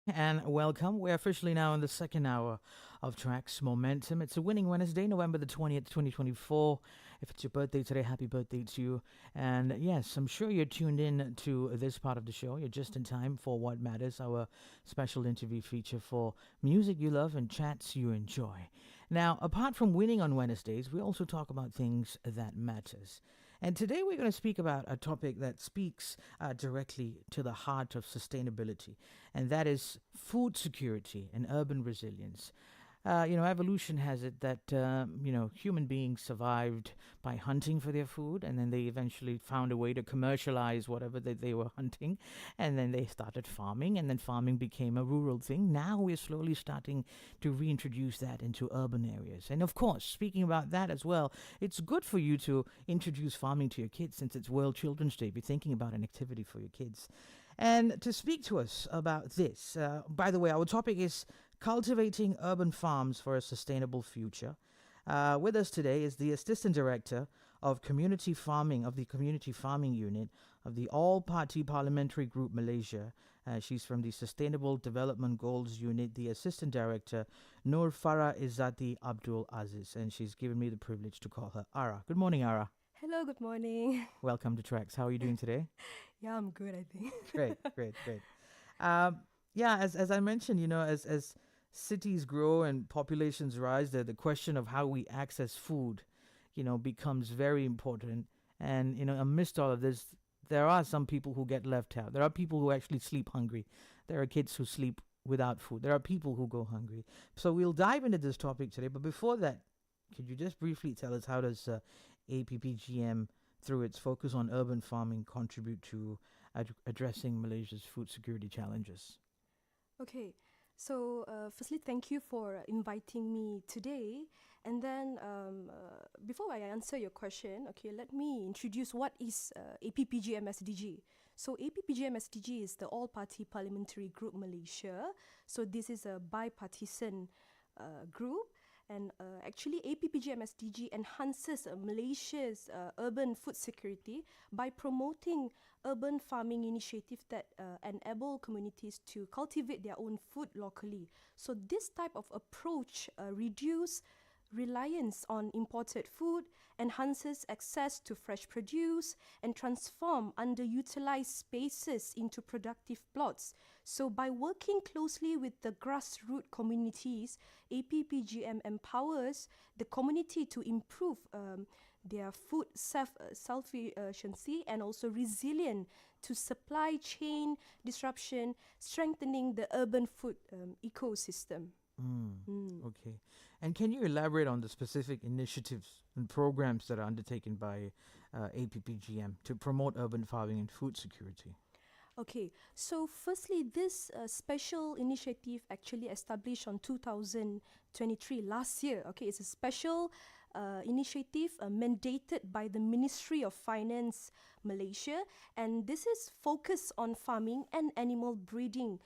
And welcome. We're officially now in the second hour of Tracks Momentum. It's a winning Wednesday, November the 20th, 2024. If it's your birthday today, happy birthday to you. And yes, I'm sure you're tuned in to this part of the show. You're just in time for What Matters, our special interview feature for music you love and chats you enjoy. Now, apart from winning on Wednesdays, we also talk about things that matters. And today we're going to speak about a topic that speaks directly to the heart of sustainability, and that is food security and urban resilience. Evolution has it that human beings survived by hunting for their food, and then they eventually found a way to commercialize whatever they were hunting, and then they started farming, and then farming became a rural thing. Now we're slowly starting to reintroduce that into urban areas, and of course, speaking about that as well, it's good for you to introduce farming to your kids since it's World Children's Day. Be thinking about an activity for your kids. And to speak to us about this, by the way, our topic is cultivating urban farms for a sustainable future. With us today is the Assistant Director of Community Farming of the Community Farming Unit of the All Party Parliamentary Group Malaysia. She's from the Sustainable Development Goals Unit, the Assistant Director, Nur Farah Ezzaty Abdul Aziz, and she's given me the privilege to call her Ara. Good morning, Ara. Hello, good morning. Welcome to Tracks. How are you doing today? Yeah, I'm good, I think. Great, great, great. Um, yeah, as I mentioned, as cities grow and populations rise, the question of how we access food, becomes very important. And amidst all of this, there are some people who get left out. There are people who actually sleep hungry. There are kids who sleep without food. There are people who go hungry. So we'll dive into this topic today. But before that, could you just briefly tell us how does APPGM, through its focus on urban farming, contribute to addressing Malaysia's food security challenges? Okay, so firstly, thank you for inviting me today. And then, before I answer your question, okay, let me introduce what is APPGM-SDG. So APPGM-SDG is the All Party Parliamentary Group Malaysia. So this is a bipartisan group. And actually, APPGM-SDG enhances Malaysia's urban food security by promoting urban farming initiatives that enable communities to cultivate their own food locally. So this type of approach reduce reliance on imported food, enhances access to fresh produce, and transform underutilized spaces into productive plots. So by working closely with the grassroots communities, APPGM empowers the community to improve their food self-sufficiency and also resilient to supply chain disruption, strengthening the urban food ecosystem. Mm, Mm. okay. And can you elaborate on the specific initiatives and programs that are undertaken by APPGM to promote urban farming and food security? Okay, so firstly, this special initiative actually established on 2023, last year. Okay, it's a special initiative mandated by the Ministry of Finance Malaysia, and this is focused on farming and animal breeding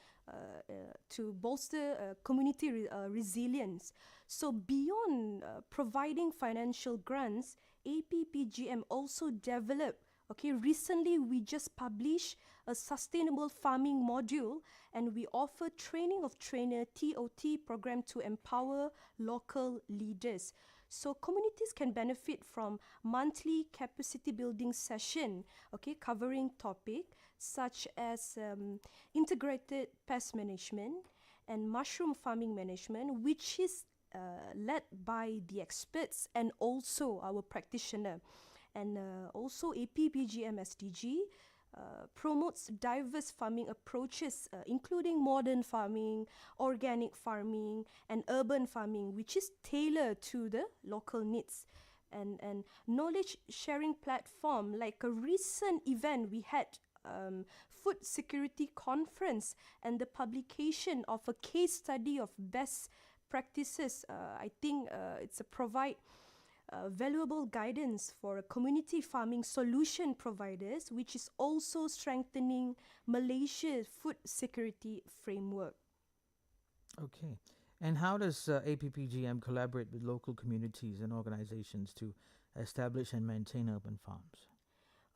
to bolster community resilience. So beyond providing financial grants, APPGM also developed. Okay, recently we just published a sustainable farming module, and we offer training of trainer TOT program to empower local leaders. So communities can benefit from monthly capacity building session, okay, covering topic such as integrated pest management and mushroom farming management, which is led by the experts and also our practitioner. And also APPGM SDG promotes diverse farming approaches, including modern farming, organic farming, and urban farming, which is tailored to the local needs. And knowledge sharing platform, like a recent event we had, food security conference, and the publication of a case study of best practices. I think it's a provide valuable guidance for community farming solution providers, which is also strengthening Malaysia's food security framework. Okay. And how does APPGM collaborate with local communities and organizations to establish and maintain urban farms?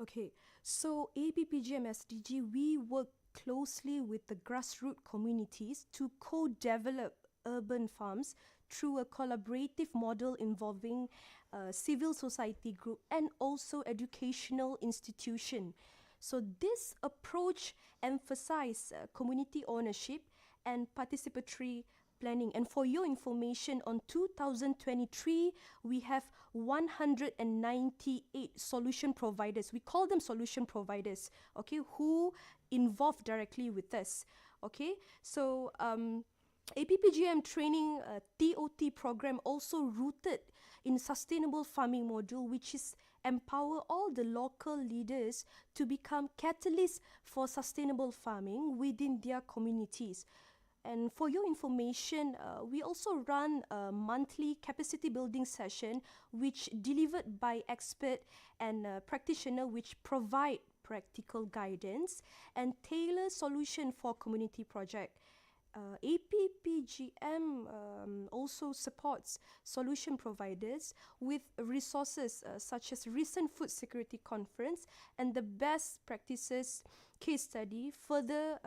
Okay, so APPGM SDG, we work closely with the grassroots communities to co-develop urban farms through a collaborative model involving civil society group and also educational institution. So this approach emphasizes community ownership and participatory planning. And for your information, on 2023, we have 198 solution providers. We call them solution providers, okay, who involve directly with us, okay? So APPGM training TOT program also rooted in sustainable farming module, which is empower all the local leaders to become catalysts for sustainable farming within their communities. And for your information, we also run a monthly capacity building session which delivered by expert and practitioner, which provide practical guidance and tailor solution for community project. APPGM also supports solution providers with resources such as recent food security conference and the best practices case study, further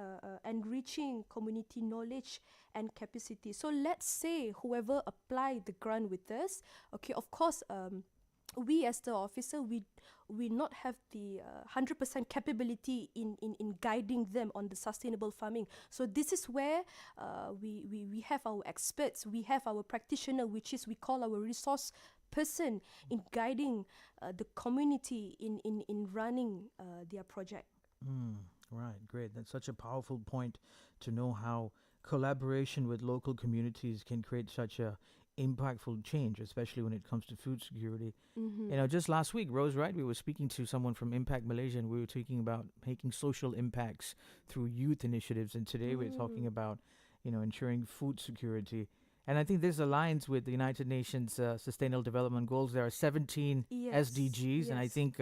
enriching community knowledge and capacity. So let's say whoever apply the grant with us, okay, of course, we as the officer, we not have the 100% capability in guiding them on the sustainable farming. So this is where we have our experts, we have our practitioner, which is we call our resource person in guiding the community in running their project. Right, great. That's such a powerful point to know how collaboration with local communities can create such a impactful change, especially when it comes to food security. You know, just last week, Rose, right, we were speaking to someone from Impact Malaysia, and we were talking about making social impacts through youth initiatives, and today we're talking about, you know, ensuring food security. And I think this aligns with the United Nations Sustainable Development Goals. There are 17 SDGs, and I think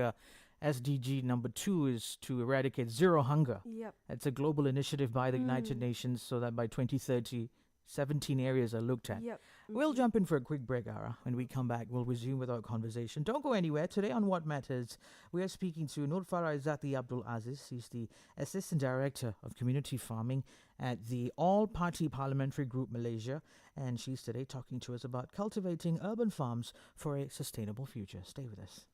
SDG number 2 is to eradicate zero hunger. It's a global initiative by the United Nations, so that by 2030, 17 areas are looked at. We'll jump in for a quick break, Ara. When we come back, we'll resume with our conversation. Don't go anywhere. Today on What Matters, we are speaking to Farah Ezzaty Abdul Aziz. He's the Assistant Director of Community Farming at the All-Party Parliamentary Group Malaysia. And she's today talking to us about cultivating urban farms for a sustainable future. Stay with us.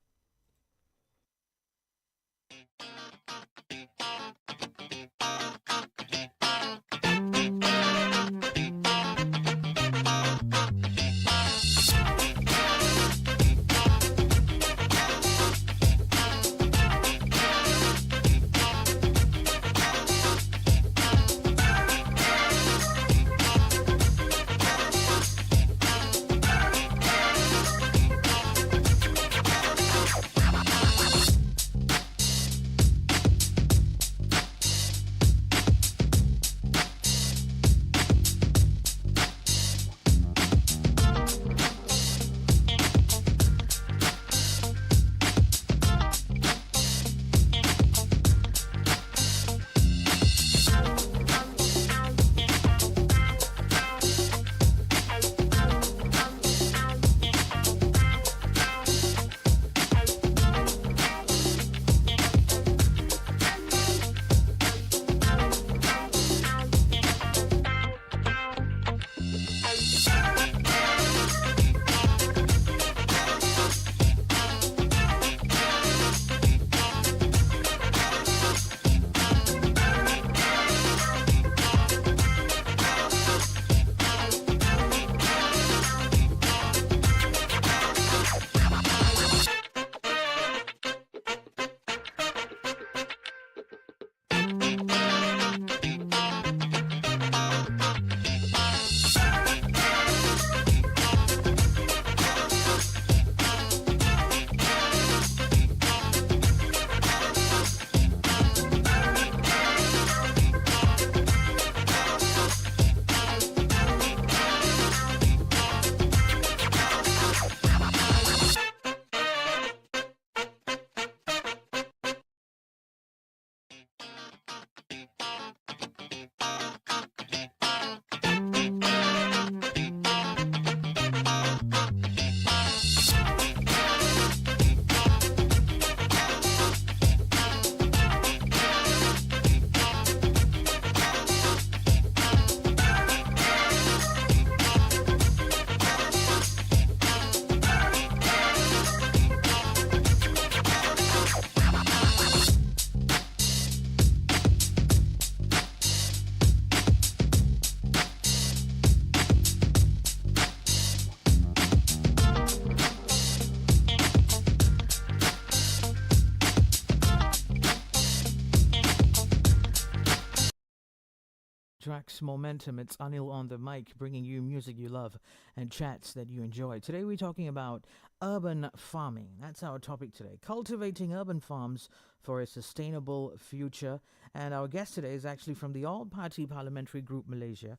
Tracks Momentum. It's Anil on the mic, bringing you music you love and chats that you enjoy. Today we're talking about urban farming. That's our topic today. Cultivating urban farms for a sustainable future. And our guest today is actually from the All Party Parliamentary Group Malaysia.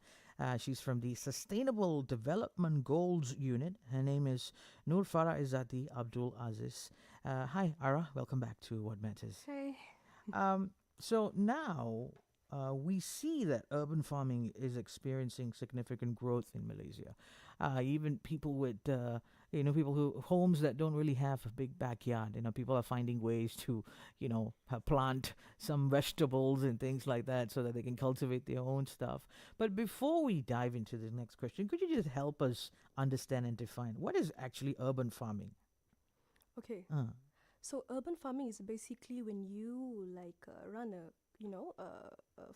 She's from the Sustainable Development Goals Unit. Her name is Nur Farah Ezzaty Abdul Aziz. Hi, Ara. Welcome back to What Matters. Hey. So now we see that urban farming is experiencing significant growth in Malaysia. Even people with, people who homes that don't really have a big backyard. People are finding ways to, plant some vegetables and things like that so that they can cultivate their own stuff. But before we dive into the next question, could you just help us understand and define what is actually urban farming? Okay. So urban farming is basically when you run a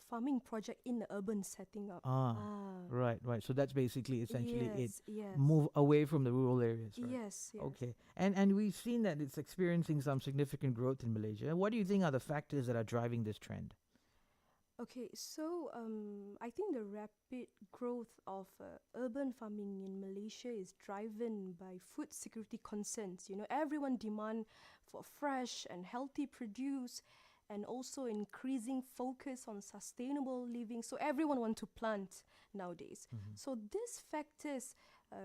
farming project in the urban setting up. Right. So that's basically essentially yes, it. Yes. Move away from the rural areas. Right? Yes. Okay. And we've seen that it's experiencing some significant growth in Malaysia. What do you think are the factors that are driving this trend? Okay, so I think the rapid growth of urban farming in Malaysia is driven by food security concerns. Everyone demand for fresh and healthy produce, and also increasing focus on sustainable living. So everyone wants to plant nowadays. Mm-hmm. So these factors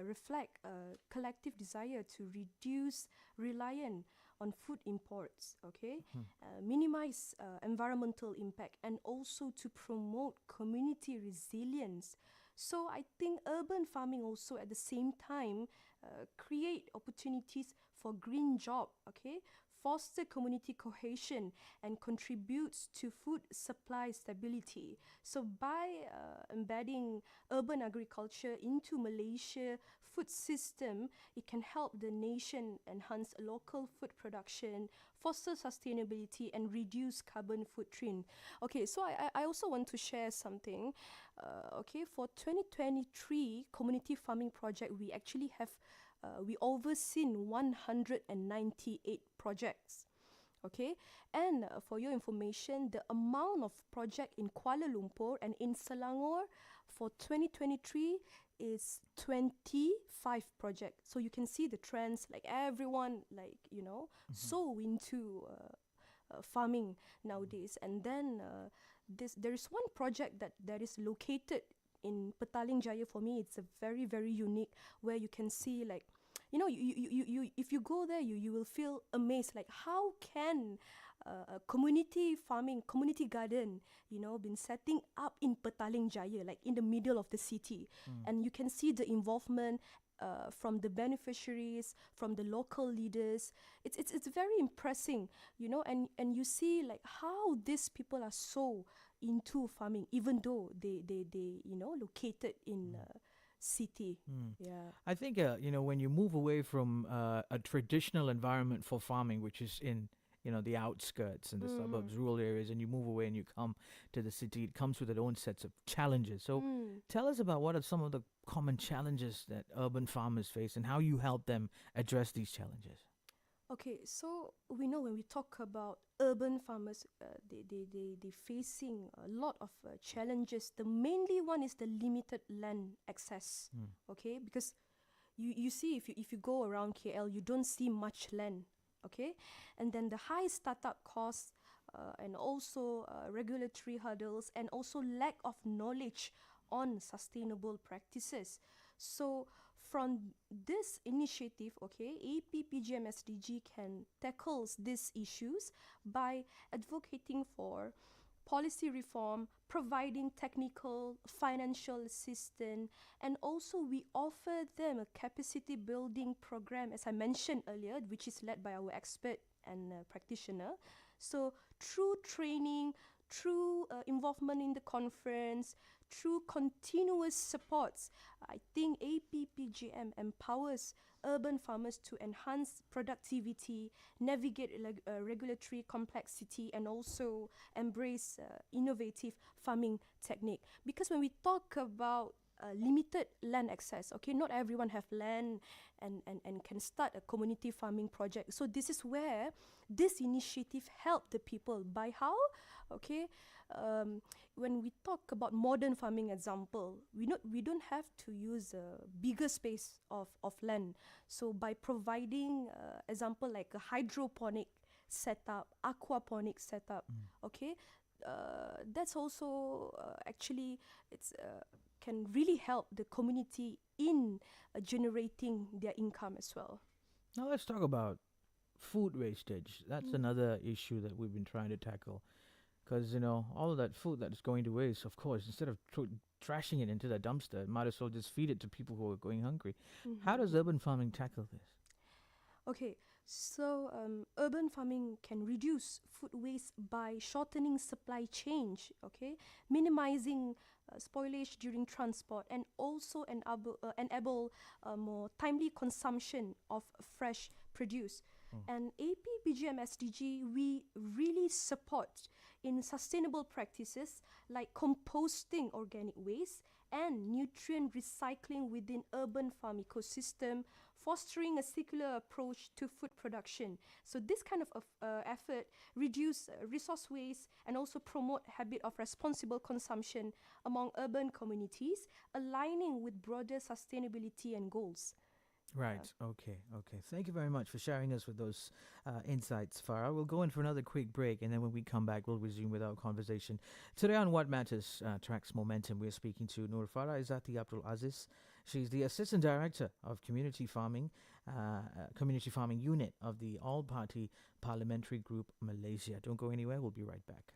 reflect a collective desire to reduce reliance on food imports, minimize environmental impact, and also to promote community resilience. So I think urban farming also at the same time create opportunities for green job, foster community cohesion, and contributes to food supply stability. So by embedding urban agriculture into Malaysia food system, it can help the nation enhance local food production, foster sustainability, and reduce carbon footprint. Okay, so I also want to share something. For 2023 community farming project, we actually have we overseen 198 projects. And for your information, the amount of project in Kuala Lumpur and in Selangor for 2023 is 25 projects. So you can see the trends, like everyone so into farming nowadays. And then there is one project that is located in Petaling Jaya. For me, it's a very, very unique, where you can see you if you go there, you will feel amazed, how can a community farming, community garden, been setting up in Petaling Jaya, in the middle of the city. And you can see the involvement from the beneficiaries, from the local leaders. It's very impressive, and you see how these people are so into farming, even though they located in city. Yeah. I think when you move away from a traditional environment for farming, which is in the outskirts and the suburbs, rural areas, and you move away and you come to the city, it comes with its own sets of challenges. So tell us about what are some of the common challenges that urban farmers face and how you help them address these challenges. Okay, so we know when we talk about urban farmers, they facing a lot of challenges. The mainly one is the limited land access. Because you see, if you go around KL, you don't see much land. And then the high startup costs, and also regulatory hurdles, and also lack of knowledge on sustainable practices. So from this initiative, APPGM-SDG can tackle these issues by advocating for policy reform, providing technical, financial assistance, and also we offer them a capacity building program, as I mentioned earlier, which is led by our expert and practitioner. So through training, through involvement in the conference, through continuous supports, I think APPGM empowers urban farmers to enhance productivity, navigate regulatory complexity, and also embrace innovative farming technique. Because when we talk about limited land access, not everyone have land and can start a community farming project. So this is where this initiative help the people by how? Okay, when we talk about modern farming example, we don't have to use a bigger space of land. So by providing example like a hydroponic setup, aquaponic setup, okay, that's also actually it's can really help the community in generating their income as well. Now let's talk about food wastage. That's another issue that we've been trying to tackle. Because, all of that food that's going to waste, of course, instead of trashing it into the dumpster, might as well just feed it to people who are going hungry. How does urban farming tackle this? Okay, so urban farming can reduce food waste by shortening supply chain, okay, minimizing spoilage during transport, and also enable more timely consumption of fresh produce. And APPGM-SDG, we really support in sustainable practices like composting organic waste and nutrient recycling within urban farm ecosystem, fostering a circular approach to food production. So this kind of effort reduce resource waste and also promote habit of responsible consumption among urban communities, aligning with broader sustainability and goals. Right. Okay. Thank you very much for sharing us with those insights, Farah. We'll go in for another quick break, and then when we come back, we'll resume with our conversation. Today on What Matters, Tracks Momentum, we're speaking to Farah Ezzaty Abdul Aziz. She's the Assistant Director of Community Farming Unit of the All Party Parliamentary Group Malaysia. Don't go anywhere. We'll be right back.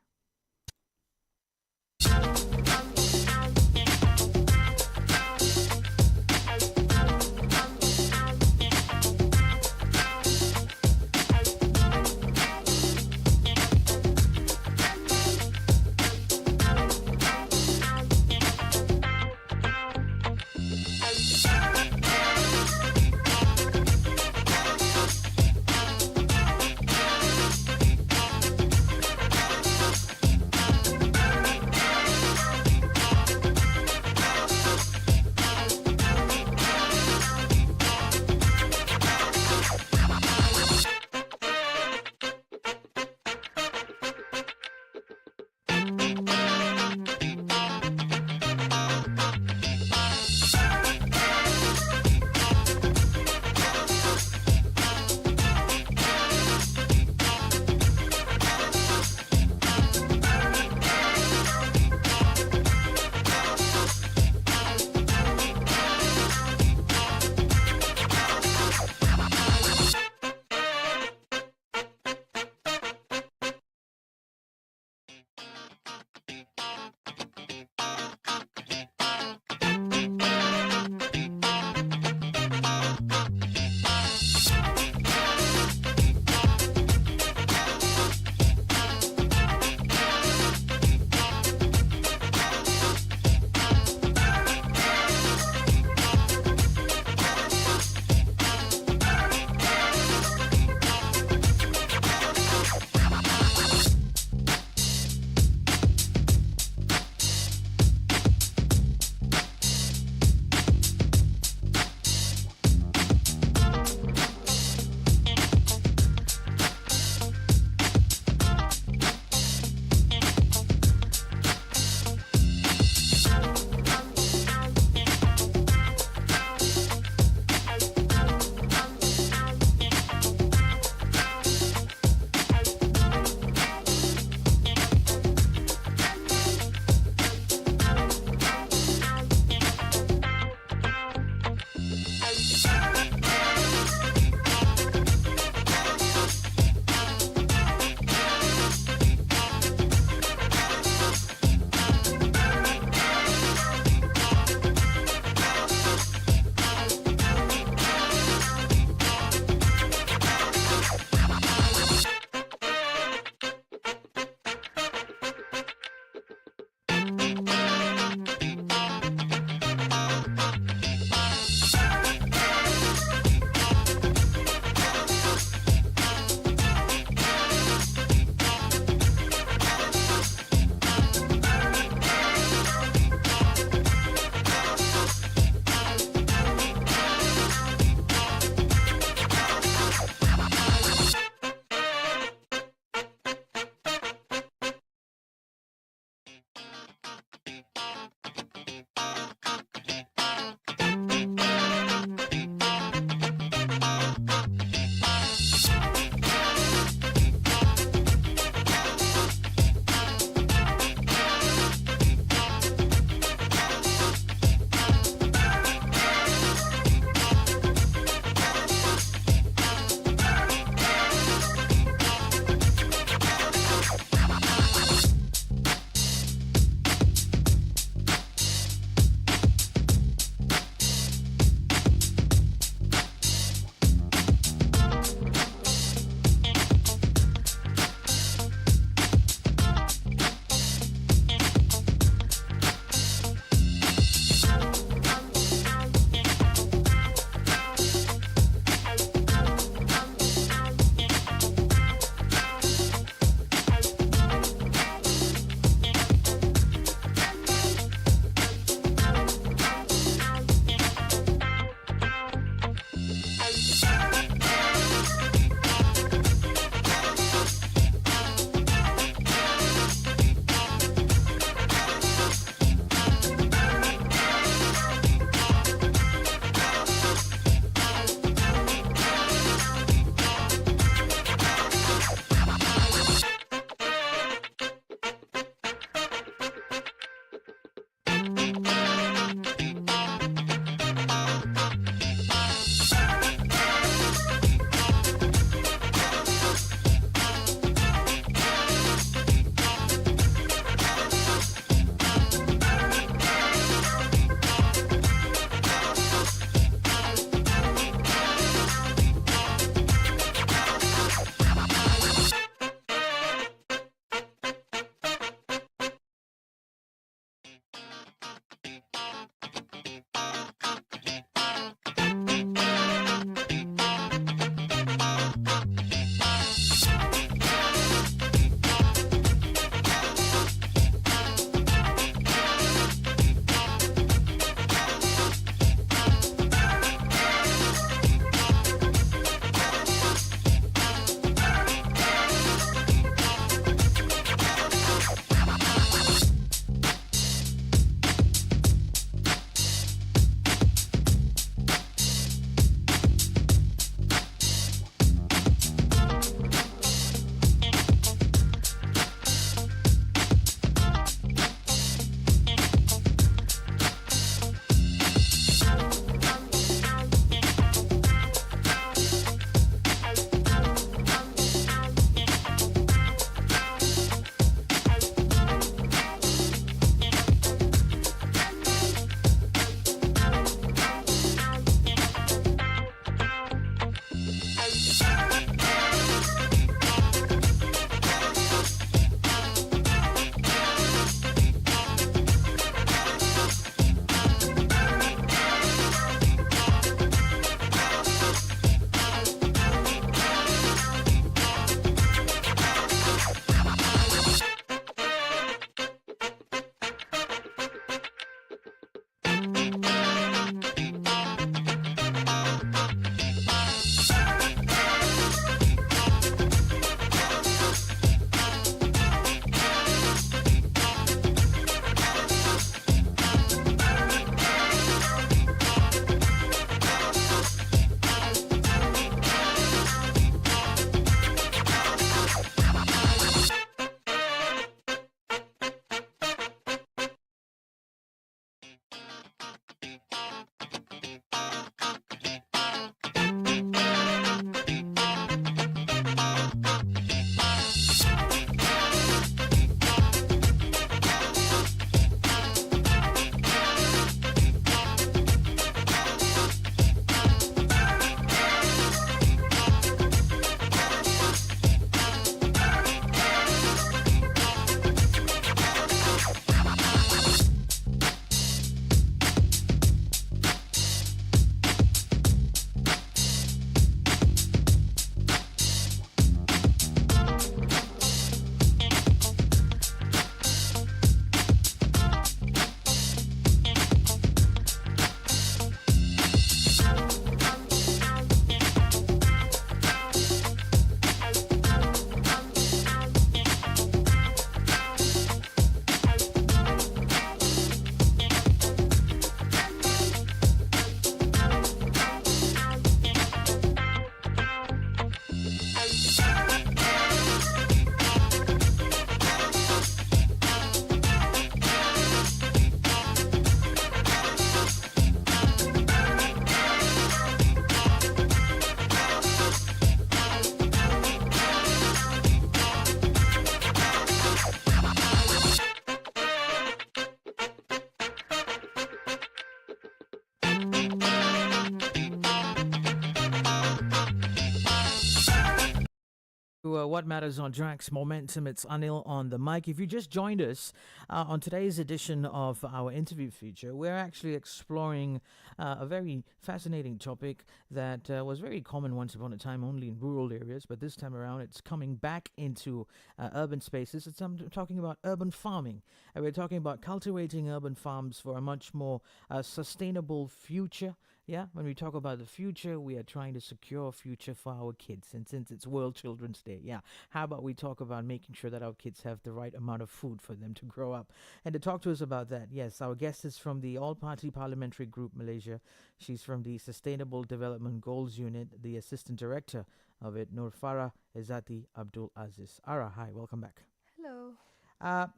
to What Matters on Tracks Momentum. It's Anil on the mic. If you just joined us on today's edition of our interview feature, we're actually exploring a very fascinating topic that was very common once upon a time only in rural areas, but this time around it's coming back into urban spaces. I'm talking about urban farming. We're talking about cultivating urban farms for a much more sustainable future. Yeah, when we talk about the future, we are trying to secure a future for our kids. And since it's World Children's Day, yeah, how about we talk about making sure that our kids have the right amount of food for them to grow up? And to talk to us about that, yes, our guest is from the All Party Parliamentary Group Malaysia. She's from the Sustainable Development Goals Unit, the Assistant Director of it, Farah Ezzaty Abdul Aziz. Ara, hi, welcome back. Hello.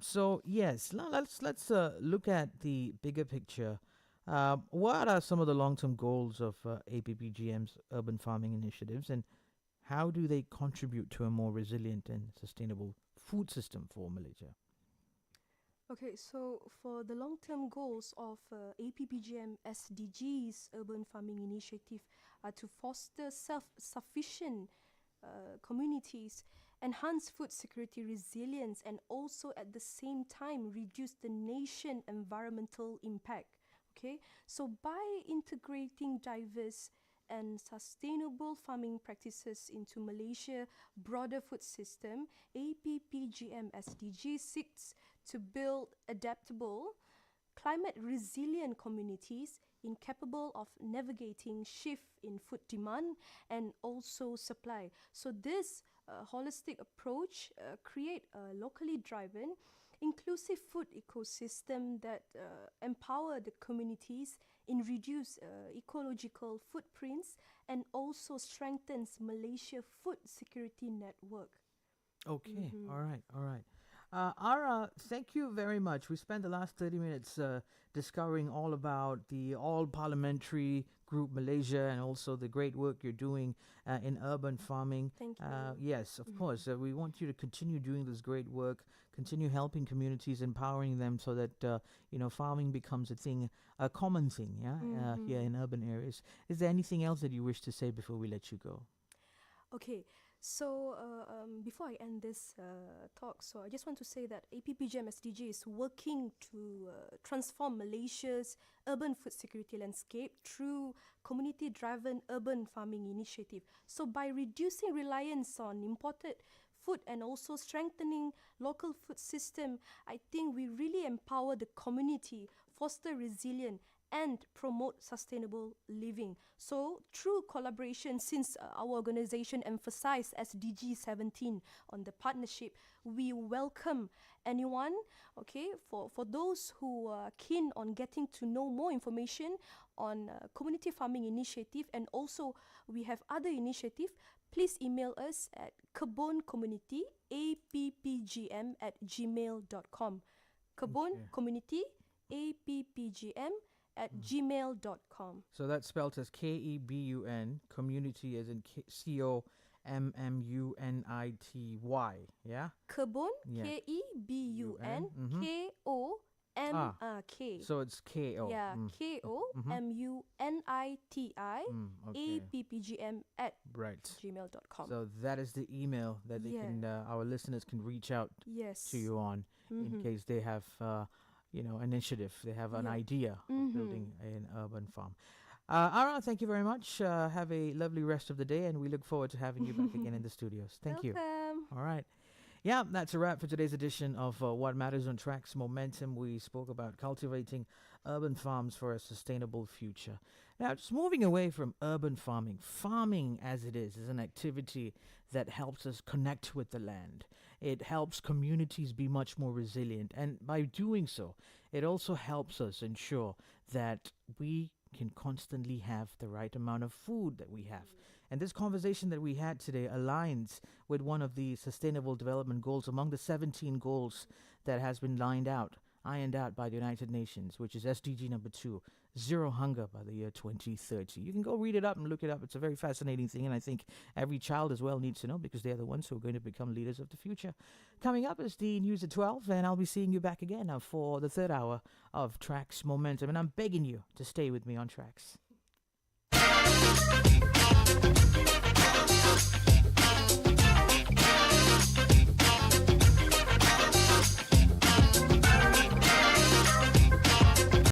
So yes, let's look at the bigger picture. What are some of the long-term goals of APPGM's urban farming initiatives, and how do they contribute to a more resilient and sustainable food system for Malaysia? Okay, so for the long-term goals of APPGM-SDG's urban farming initiative are to foster self-sufficient communities, enhance food security resilience, and also at the same time reduce the nation environmental impact. Okay, so by integrating diverse and sustainable farming practices into Malaysia's broader food system, APPGM SDG seeks to build adaptable, climate-resilient communities incapable of navigating shift in food demand and also supply. So this holistic approach create a locally driven inclusive food ecosystem that empower the communities in reduce ecological footprints and also strengthens Malaysia food security network. Okay, all right. Ara, thank you very much. We spent the last 30 minutes discovering all about the All Parliamentary Group Malaysia and also the great work you're doing in urban farming. Thank you. Yes, of course. We want you to continue doing this great work, continue helping communities, empowering them so that, farming becomes a common thing, here in urban areas. Is there anything else that you wish to say before we let you go? Okay, so before I end this talk, so I just want to say that APPGM SDG is working to transform Malaysia's urban food security landscape through community-driven urban farming initiative. So by reducing reliance on imported food and also strengthening local food system, I think we really empower the community, foster resilience, and promote sustainable living. So through collaboration, since our organization emphasized SDG 17 on the partnership, we welcome anyone, okay, for those who are keen on getting to know more information on community farming initiative, and also we have other initiative, please email us at kebuncomunityappgm@gmail.com. Kebun Community appgm@gmail.com. So that's spelled as KEBUN, community as in COMMUNITY, yeah? Kebun, Yeah. KEBUN, KOMK. So it's KO. Yeah, KOMUNITI, Okay. appgm@gmail.com. Right. So that is the email that they can, our listeners can reach out to you on in case they have, initiative. They have an idea of building an urban farm. Ara, thank you very much. Have a lovely rest of the day, and we look forward to having you back again in the studios. Thank you. Welcome. All right. Yeah, that's a wrap for today's edition of What Matters on Tracks Momentum. We spoke about cultivating urban farms for a sustainable future. Now, just moving away from urban farming, farming as it is an activity that helps us connect with the land. It helps communities be much more resilient. And by doing so, it also helps us ensure that we can constantly have the right amount of food that we have. And this conversation that we had today aligns with one of the Sustainable Development Goals among the 17 goals that has been ironed out by the United Nations, which is SDG number 2, zero hunger by the year 2030. You can go read it up and look it up. It's a very fascinating thing, and I think every child as well needs to know because they're the ones who are going to become leaders of the future. Coming up is the news at 12, and I'll be seeing you back again for the third hour of Tracks Momentum, and I'm begging you to stay with me on Tracks.